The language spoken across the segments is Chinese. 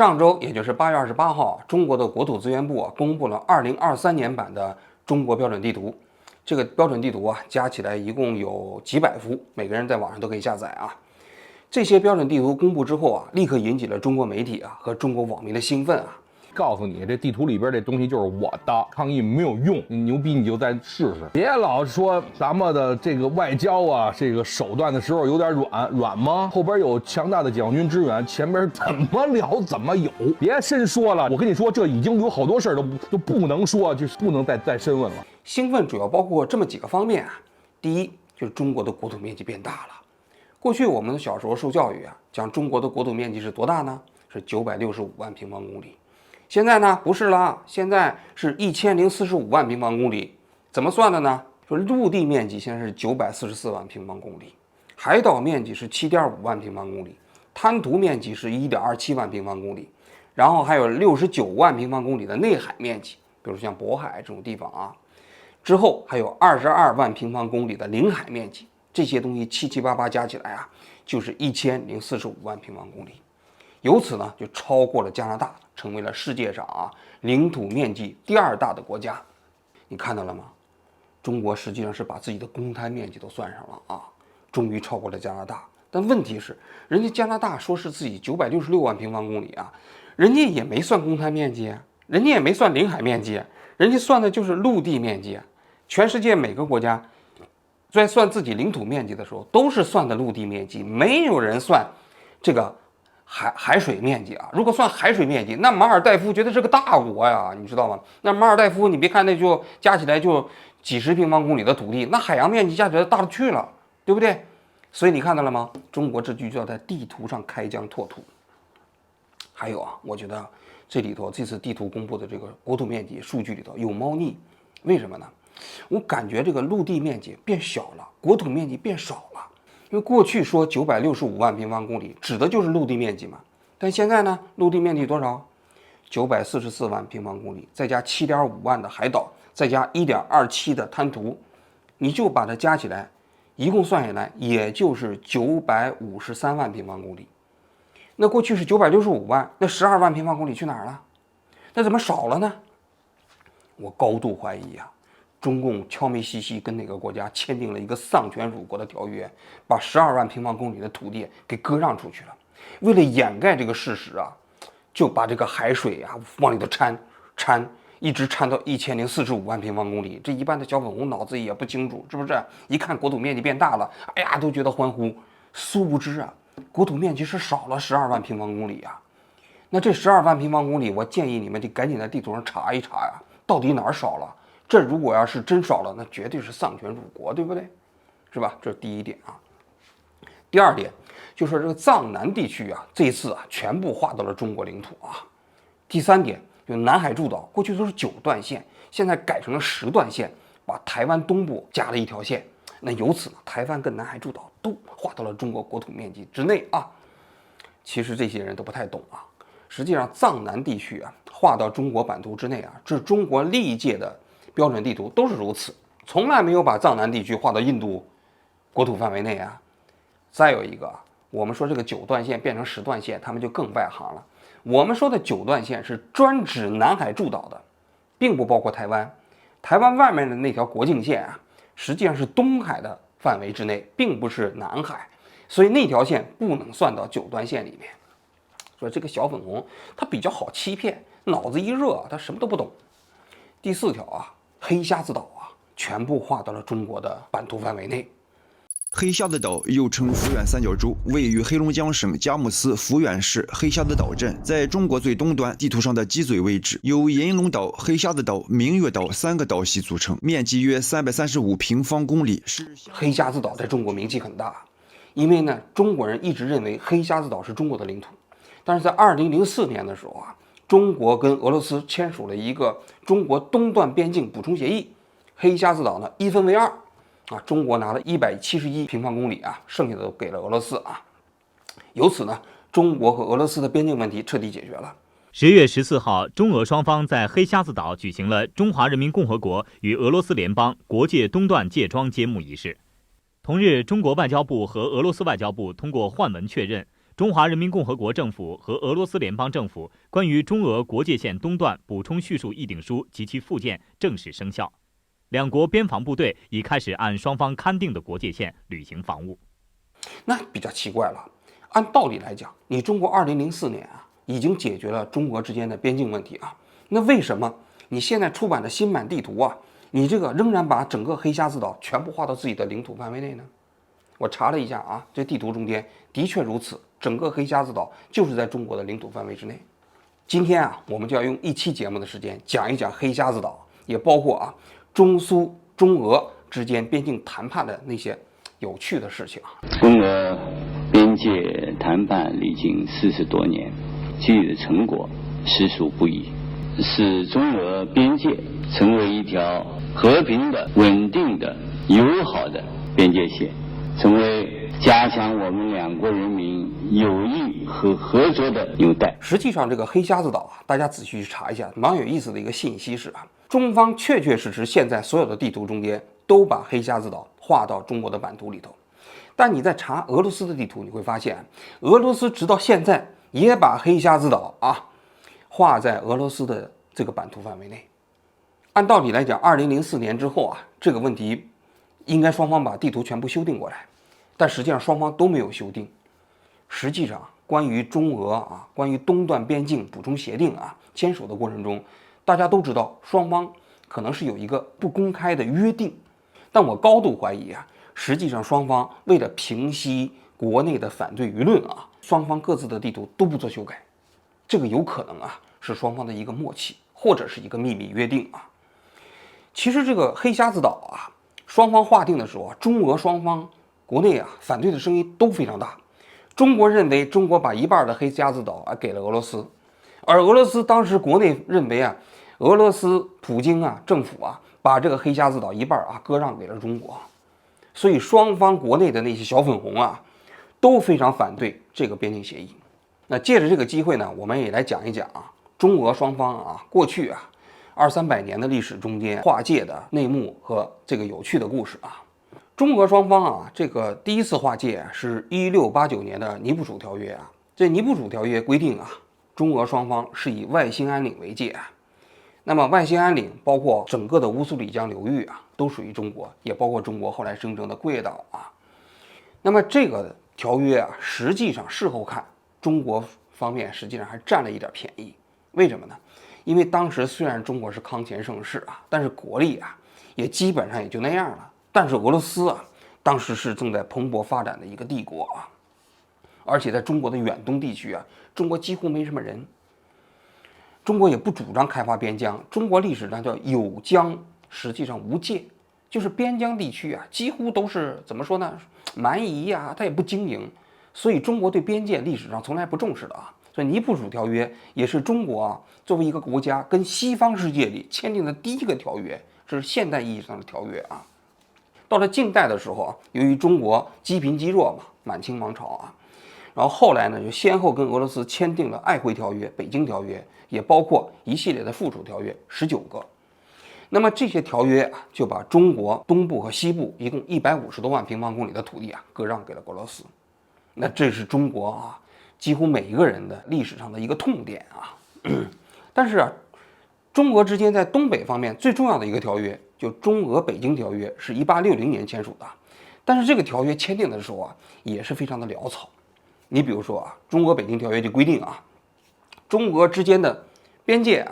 上周，也就是8月28号，中国的国土资源部公布了2023年版的中国标准地图。这个标准地图加起来一共有几百幅，每个人在网上都可以下载啊。这些标准地图公布之后立刻引起了中国媒体和中国网民的兴奋啊。告诉你，这地图里边这东西就是我的，抗议没有用，你牛逼你就再试试，别老说咱们的这个外交这个手段的时候有点软吗？后边有强大的解放军支援，前边怎么聊怎么有，别深说了。我跟你说，这已经有好多事都不能说，就是不能再深问了。兴奋主要包括这么几个方面第一，就是中国的国土面积变大了。过去我们小时候受教育讲中国的国土面积是多大呢？是965万平方公里。现在呢不是了，现在是1045万平方公里。怎么算的呢？说陆地面积现在是944万平方公里，海岛面积是7.5万平方公里，滩涂面积是1.27万平方公里，然后还有69万平方公里的内海面积，比如像渤海这种地方之后还有22万平方公里的领海面积，这些东西七七八八加起来就是1045万平方公里。由此呢，就超过了加拿大，成为了世界上领土面积第2大的国家。你看到了吗？中国实际上是把自己的公滩面积都算上了终于超过了加拿大。但问题是，人家加拿大说是自己966万平方公里人家也没算公滩面积人家也没算领海面积人家算的就是陆地面积全世界每个国家在算自己领土面积的时候，都是算的陆地面积，没有人算这个海水面积如果算海水面积，那马尔代夫绝对是个大国你知道吗？那马尔代夫你别看那就加起来就几十平方公里的土地，那海洋面积加起来大了去了，对不对？所以你看到了吗？中国这就叫在地图上开疆拓土。还有我觉得这里头这次地图公布的这个国土面积数据里头有猫腻，为什么呢？我感觉这个陆地面积变小了，国土面积变少了。因为过去说965万平方公里指的就是陆地面积嘛，但现在呢，陆地面积多少？944万平方公里，再加7.5万的海岛，再加1.27的滩涂，你就把它加起来，一共算下来也就是953万平方公里。那过去是965万，那12万平方公里去哪儿了？那怎么少了呢？我高度怀疑中共悄咪兮兮跟哪个国家签订了一个丧权辱国的条约，把12万平方公里的土地给割让出去了。为了掩盖这个事实就把这个海水往里头掺，一直掺到1045万平方公里。这一般的小粉红脑子也不清楚，是不是？一看国土面积变大了，哎呀，都觉得欢呼。殊不知国土面积是少了12万平方公里那这12万平方公里，我建议你们得赶紧在地图上查一查到底哪儿少了。这如果要是真少了，那绝对是丧权辱国，对不对？是吧？这是第一点第二点，就说这个藏南地区这一次全部划到了中国领土第三点，就南海诸岛，过去都是9段线，现在改成了10段线，把台湾东部加了一条线。那由此呢，台湾跟南海诸岛都划到了中国国土面积之内其实这些人都不太懂实际上，藏南地区划到中国版图之内这是中国历届的标准地图都是如此，从来没有把藏南地区划到印度国土范围内再有一个，我们说这个9段线变成10段线，他们就更外行了。我们说的9段线是专指南海诸岛的，并不包括台湾。台湾外面的那条国境线实际上是东海的范围之内，并不是南海，所以那条线不能算到9段线里面。所以这个小粉红他比较好欺骗，脑子一热他什么都不懂。第4条黑瞎子岛全部划到了中国的版图范围内。黑瞎子岛又称抚远三角洲，位于黑龙江省佳木斯抚远市黑瞎子岛镇，在中国最东端，地图上的鸡嘴位置，由银龙岛、黑瞎子岛、明月岛3个岛系组成，面积约335平方公里。黑瞎子岛在中国名气很大，因为呢，中国人一直认为黑瞎子岛是中国的领土，但是在2004年的时候中国跟俄罗斯签署了一个中国东段边境补充协议，黑瞎子岛呢一分为2。中国拿了171平方公里剩下的都给了俄罗斯由此呢，中国和俄罗斯的边境问题彻底解决了。10月14号，中俄双方在黑瞎子岛举行了中华人民共和国与俄罗斯联邦国界东段界桩揭幕仪式。同日，中国外交部和俄罗斯外交部通过换文确认，中华人民共和国政府和俄罗斯联邦政府关于中俄国界线东段补充叙述议定书及其附件正式生效，两国边防部队已开始按双方勘定的国界线履行防务。那比较奇怪了，按道理来讲，你中国2004年已经解决了中俄之间的边境问题那为什么你现在出版的新版地图你这个仍然把整个黑瞎子岛全部划到自己的领土范围内呢？我查了一下这地图中间的确如此，整个黑瞎子岛就是在中国的领土范围之内。今天我们就要用一期节目的时间讲一讲黑瞎子岛，也包括中苏、中俄之间边境谈判的那些有趣的事情中俄边界谈判历经40多年，积累的成果实属不易，使中俄边界成为一条和平的、稳定的、友好的边界线，成为加强我们两国人民友谊和合作的纽带。实际上，这个黑瞎子岛大家仔细去查一下，蛮有意思的一个信息是中方确确实实现在所有的地图中间都把黑瞎子岛划到中国的版图里头。但你在查俄罗斯的地图，你会发现，俄罗斯直到现在也把黑瞎子岛划在俄罗斯的这个版图范围内。按道理来讲，2004年之后这个问题应该双方把地图全部修订过来，但实际上双方都没有修订。实际上，关于中俄关于东段边境补充协定签署的过程中，大家都知道双方可能是有一个不公开的约定，但我高度怀疑实际上双方为了平息国内的反对舆论双方各自的地图都不做修改，这个有可能是双方的一个默契，或者是一个秘密约定其实这个黑瞎子岛双方划定的时候中俄双方国内反对的声音都非常大。中国认为中国把一半的黑瞎子岛给了俄罗斯，而俄罗斯当时国内认为俄罗斯普京政府把这个黑瞎子岛一半割让给了中国，所以双方国内的那些小粉红都非常反对这个边境协议。那借着这个机会呢，我们也来讲一讲中俄双方过去200-300年的历史中间划界的内幕和这个有趣的故事中俄双方这个第一次划界是1689年的尼布楚条约这尼布楚条约规定中俄双方是以外兴安岭为界那么外兴安岭包括整个的乌苏里江流域都属于中国，也包括中国后来声称的桂岛那么这个条约实际上事后看，中国方面实际上还占了一点便宜。为什么呢？因为当时虽然中国是康乾盛世但是国力也基本上也就那样了。但是俄罗斯当时是正在蓬勃发展的一个帝国而且在中国的远东地区中国几乎没什么人，中国也不主张开发边疆，中国历史上叫有疆，实际上无界，就是边疆地区几乎都是怎么说呢，蛮夷它也不经营，所以中国对边界历史上从来不重视的所以尼布楚条约也是中国作为一个国家跟西方世界里签订的第一个条约，这是现代意义上的条约到了近代的时候由于中国积贫积弱满清王朝然后后来呢就先后跟俄罗斯签订了爱辉条约、北京条约，也包括一系列的附属条约19个。那么这些条约就把中国东部和西部一共150多万平方公里的土地割让给了俄罗斯。那这是中国几乎每一个人的历史上的一个痛点但是中俄之间在东北方面最重要的一个条约，就中俄北京条约，是1860年签署的。但是这个条约签订的时候也是非常的潦草。你比如说中俄北京条约就规定中俄之间的边界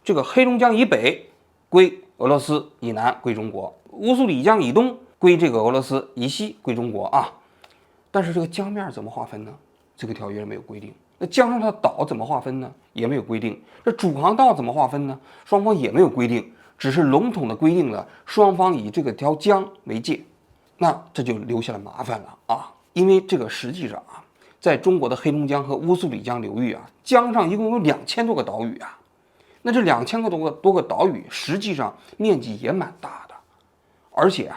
这个黑龙江以北归俄罗斯，以南归中国；乌苏里江以东归这个俄罗斯，以西归中国但是这个江面怎么划分呢？这个条约没有规定。那江上的岛怎么划分呢？也没有规定。这主航道怎么划分呢？双方也没有规定，只是笼统的规定了双方以这个条江为界。那这就留下了麻烦了因为这个实际上在中国的黑龙江和乌苏里江流域江上一共有2000多个岛屿那这2000多个岛屿实际上面积也蛮大的，而且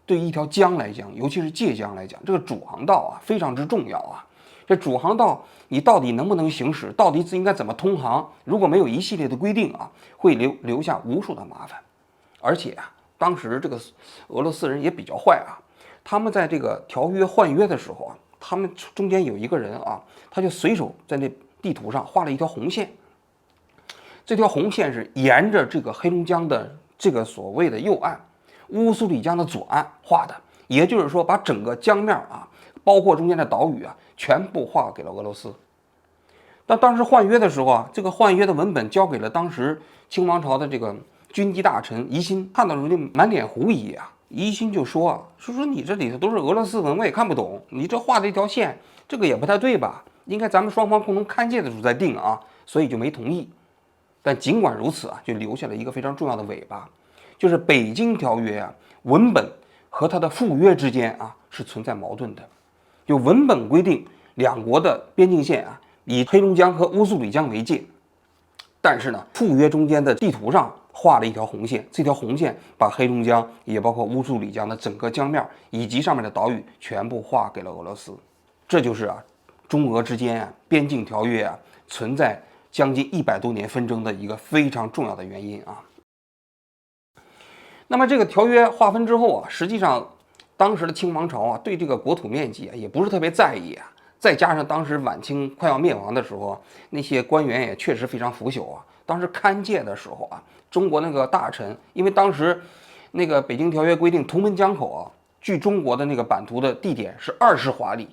对于一条江来讲，尤其是界江来讲，这个主航道非常之重要这主航道你到底能不能行驶，到底应该怎么通航，如果没有一系列的规定会留下无数的麻烦。而且当时这个俄罗斯人也比较坏他们在这个条约换约的时候他们中间有一个人啊，他就随手在那地图上画了一条红线。这条红线是沿着这个黑龙江的这个所谓的右岸，乌苏里江的左岸画的，也就是说把整个江面啊，包括中间的岛屿啊，全部划给了俄罗斯。但当时换约的时候啊，这个换约的文本交给了当时清王朝的这个军机大臣宜辛，看到时候就满脸狐疑啊。宜辛就说啊，说你这里头都是俄罗斯文，我也看不懂，你这画的一条线，这个也不太对吧？应该咱们双方共同勘界的时候再定啊，所以就没同意。但尽管如此啊，就留下了一个非常重要的尾巴，就是北京条约啊文本和它的附约之间啊是存在矛盾的。就文本规定两国的边境线啊以黑龙江和乌苏里江为界，但是呢附约中间的地图上画了一条红线，这条红线把黑龙江也包括乌苏里江的整个江面以及上面的岛屿全部划给了俄罗斯。这就是啊中俄之间啊边境条约啊存在将近100多年纷争的一个非常重要的原因啊。那么这个条约划分之后啊，实际上当时的清王朝啊对这个国土面积啊也不是特别在意啊，再加上当时晚清快要灭亡的时候，那些官员也确实非常腐朽啊。当时勘界的时候啊，中国那个大臣，因为当时那个北京条约规定图们江口啊，距中国的那个版图的地点是20华里。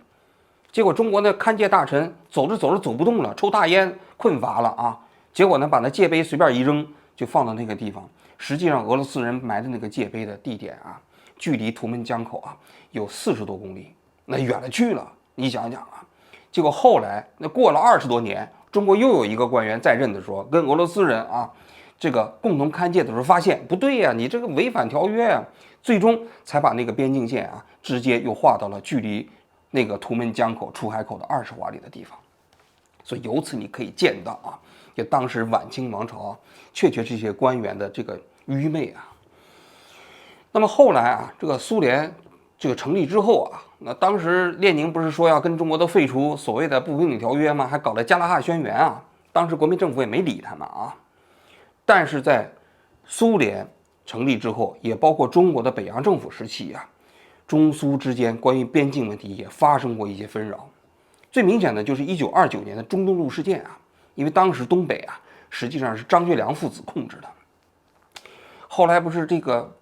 结果中国那勘界大臣走着走着走不动了，抽大烟困乏了啊，结果呢把那界碑随便一扔，就放到那个地方。实际上俄罗斯人埋的那个界碑的地点啊，距离图们江口啊有40多公里，那远了去了。你想想啊，结果后来那过了20多年，中国又有一个官员在任的时候，跟俄罗斯人啊这个共同勘界的时候发现不对呀，你这个违反条约呀，最终才把那个边境线啊直接又划到了距离那个图们江口出海口的20华里的地方。所以由此你可以见到啊，就当时晚清王朝啊，确这些官员的这个愚昧啊。那么后来啊，这个苏联这个成立之后啊，那当时列宁不是说要跟中国都废除所谓的不平等条约吗？还搞了加拉哈宣言啊，当时国民政府也没理他们啊。但是在苏联成立之后，也包括中国的北洋政府时期啊，中苏之间关于边境问题也发生过一些纷扰。最明显的就是1929年的中东路事件啊，因为当时东北啊实际上是张学良父子控制的。后来不是这个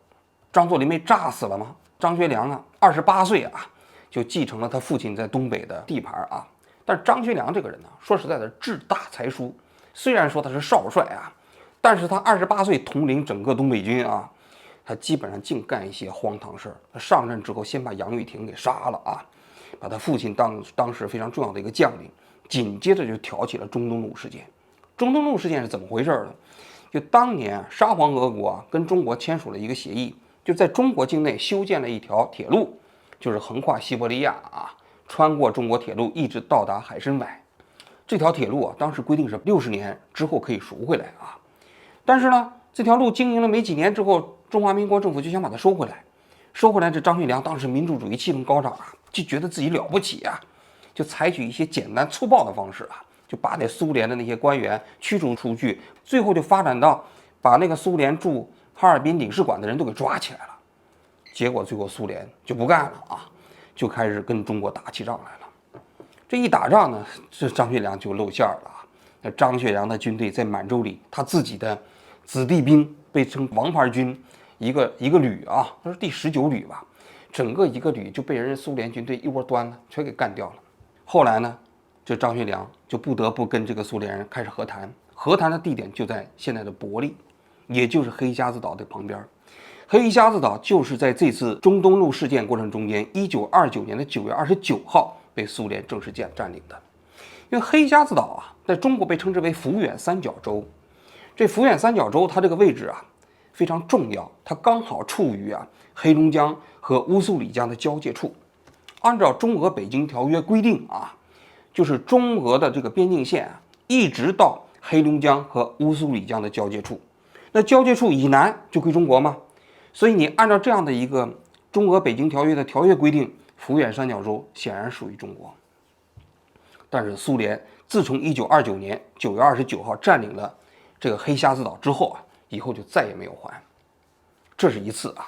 张作霖被炸死了吗？张学良啊28岁啊就继承了他父亲在东北的地盘啊。但是张学良这个人呢，说实在的志大才疏，虽然说他是少帅啊，但是他28岁统领整个东北军啊，他基本上净干一些荒唐事儿。他上任之后先把杨玉婷给杀了啊，把他父亲当时非常重要的一个将领，紧接着就挑起了中东路事件。中东路事件是怎么回事呢？就当年沙皇俄国啊跟中国签署了一个协议，就在中国境内修建了一条铁路，就是横跨西伯利亚啊，穿过中国铁路一直到达海参崴。这条铁路啊，当时规定是60年之后可以赎回来啊。但是呢，这条路经营了没几年之后，中华民国政府就想把它收回来。收回来，这张学良当时民主主义气氛高涨啊，就觉得自己了不起啊，就采取一些简单粗暴的方式啊，就把那苏联的那些官员驱逐出去，最后就发展到把那个苏联驻哈尔滨领事馆的人都给抓起来了。结果最后苏联就不干了啊，就开始跟中国打起仗来了。这一打仗呢，这张学良就露馅了啊。那张学良的军队在满洲里，他自己的子弟兵被称王牌军，一个旅啊，他说第19旅吧，整个一个旅就被人苏联军队一窝端了，全给干掉了。后来呢，这张学良就不得不跟这个苏联人开始和谈，和谈的地点就在现在的伯利，也就是黑瞎子岛的旁边。黑瞎子岛就是在这次中东路事件过程中间，1929年的9月29号被苏联正式占领的。因为黑瞎子岛啊，在中国被称之为抚远三角洲。这抚远三角洲它这个位置啊非常重要，它刚好处于啊黑龙江和乌苏里江的交界处。按照中俄北京条约规定啊，就是中俄的这个边境线啊，一直到黑龙江和乌苏里江的交界处。那交界处以南就归中国吗？所以你按照这样的一个中俄北京条约的条约规定，抚远三角洲显然属于中国。但是苏联自从1929年9月29号占领了这个黑瞎子岛之后啊，以后就再也没有还。这是一次啊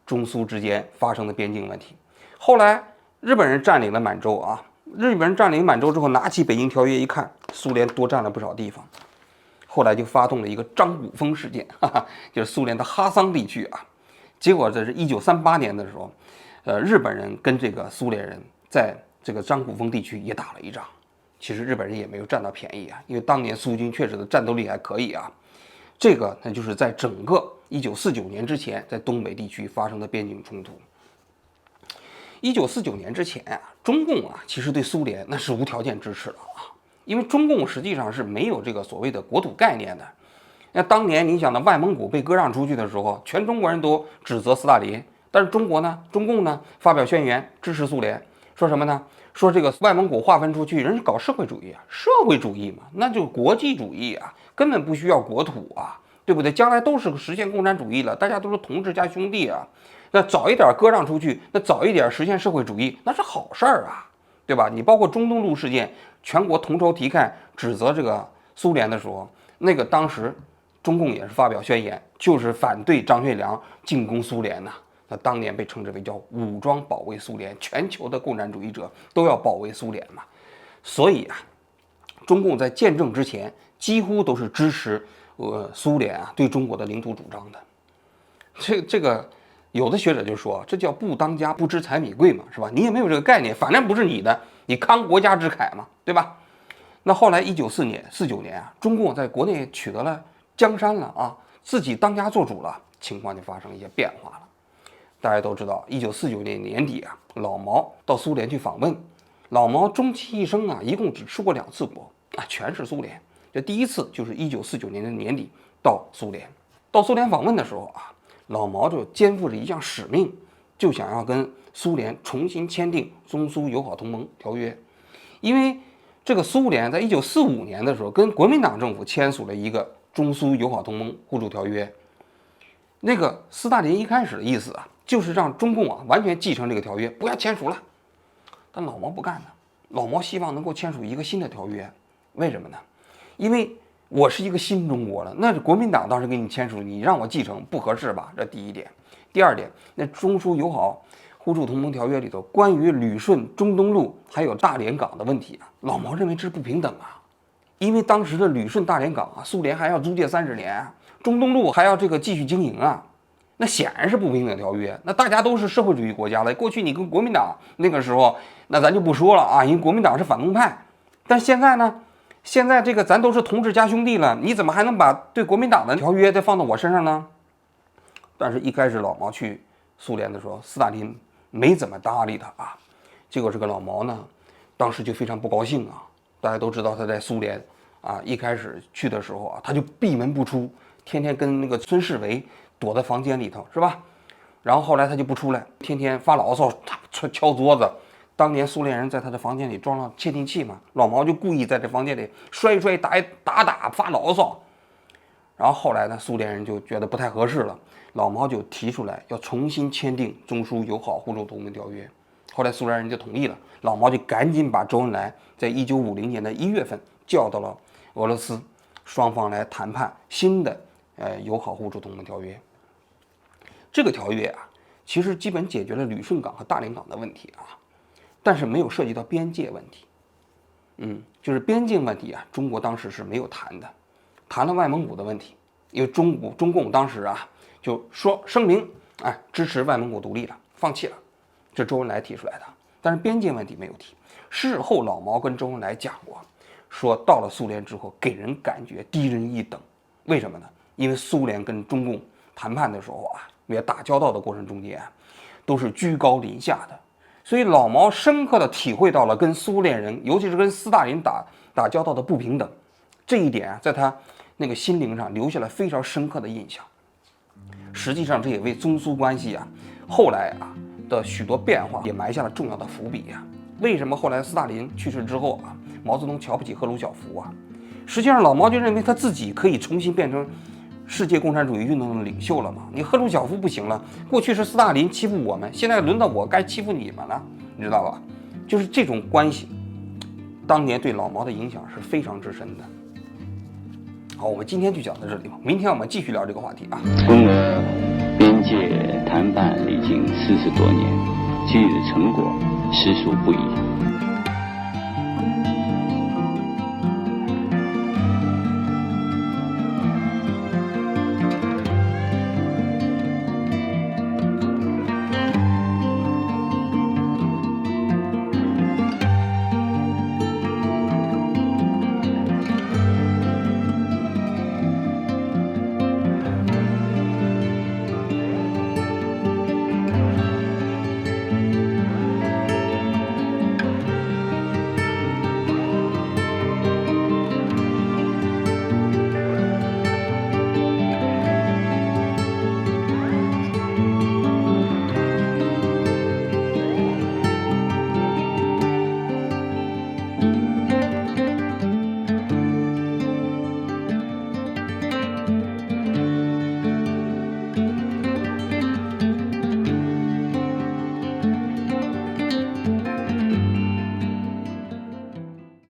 中苏之间发生的边境问题。后来日本人占领了满洲啊，日本人占领满洲之后，拿起北京条约一看，苏联多占了不少地方，后来就发动了一个张古峰事件，就是苏联的哈桑地区啊。结果这是1938年的时候，日本人跟这个苏联人在这个张古峰地区也打了一仗。其实日本人也没有占到便宜啊，因为当年苏军确实的战斗力还可以啊。这个那就是在整个1949年之前，在东北地区发生的边境冲突。1949年之前啊，中共啊其实对苏联那是无条件支持的啊，因为中共实际上是没有这个所谓的国土概念的。那当年你想的外蒙古被割让出去的时候，全中国人都指责斯大林，但是中共呢发表宣言支持苏联，说什么呢？说这个外蒙古划分出去，人是搞社会主义啊，社会主义嘛，那就国际主义啊，根本不需要国土啊，对不对？将来都是实现共产主义了，大家都是同志加兄弟啊，那早一点割让出去，那早一点实现社会主义，那是好事儿啊，对吧？你包括中东路事件，全国同仇敌忾，指责这个苏联的时候，那个当时中共也是发表宣言，就是反对张学良进攻苏联呐。那当年被称之为叫武装保卫苏联，全球的共产主义者都要保卫苏联嘛。所以啊，中共在建政之前几乎都是支持苏联啊对中国的领土主张的。这个有的学者就说，这叫不当家不知柴米贵嘛，是吧？你也没有这个概念，反正不是你的，你慷国家之慨嘛，对吧？那后来1949年啊，中共在国内取得了江山了啊，自己当家做主了，情况就发生一些变化了。大家都知道，1949年年底啊，老毛到苏联去访问。老毛终其一生啊，一共只出过2次国啊，全是苏联。这第一次就是1949年的年底到苏联。到苏联访问的时候啊，老毛就肩负着一项使命，就想要跟苏联重新签订中苏友好同盟条约。因为这个苏联在1945年的时候跟国民党政府签署了一个中苏友好同盟互助条约。那个斯大林一开始的意思啊，就是让中共啊完全继承这个条约，不要签署了。但老毛不干呢，老毛希望能够签署一个新的条约。为什么呢？因为我是一个新中国了，那国民党当时给你签署，你让我继承不合适吧？这第一点。第二点，那中苏友好互助同盟条约里头关于旅顺、中东路还有大连港的问题啊，老毛认为这是不平等啊。因为当时的旅顺、大连港啊，苏联还要租借30年啊，中东路还要这个继续经营啊。那显然是不平等条约，那大家都是社会主义国家了。过去你跟国民党那个时候，那咱就不说了啊，因为国民党是反动派。但现在呢，现在这个咱都是同志加兄弟了，你怎么还能把对国民党的条约再放到我身上呢？但是一开始老毛去苏联的时候，斯大林没怎么搭理他啊。结果这个老毛呢，当时就非常不高兴啊。大家都知道他在苏联啊，一开始去的时候啊，他就闭门不出，天天跟那个孙世维躲在房间里头，是吧？然后后来他就不出来，天天发牢骚，敲桌子。当年苏联人在他的房间里装了窃听器嘛，老毛就故意在这房间里摔打发牢骚。然后后来呢，苏联人就觉得不太合适了，老毛就提出来要重新签订中苏友好互助同盟条约。后来苏联人就同意了，老毛就赶紧把周恩来在1950年的1月份叫到了俄罗斯，双方来谈判新的友好互助同盟条约。这个条约啊，其实基本解决了旅顺港和大连港的问题啊，但是没有涉及到边界问题。就是边境问题啊，中国当时是没有谈的，谈了外蒙古的问题，因为中共当时啊就说声明，支持外蒙古独立了，放弃了，这周恩来提出来的，但是边界问题没有提。事后老毛跟周恩来讲过，说到了苏联之后，给人感觉低人一等。为什么呢？因为苏联跟中共谈判的时候啊，也打交道的过程中间啊，都是居高临下的，所以老毛深刻的体会到了跟苏联人，尤其是跟斯大林打交道的不平等，这一点啊，在他那个心灵上留下了非常深刻的印象。实际上，这也为中苏关系啊后来啊的许多变化也埋下了重要的伏笔啊。为什么后来斯大林去世之后啊，毛泽东瞧不起赫鲁晓夫啊？实际上，老毛就认为他自己可以重新变成世界共产主义运动的领袖了嘛？你赫鲁晓夫不行了，过去是斯大林欺负我们，现在轮到我该欺负你们了，你知道吧？就是这种关系，当年对老毛的影响是非常之深的。好，我们今天就讲到这里吧，明天我们继续聊这个话题啊。中俄边界谈判历经40多年，取得成果实属不易。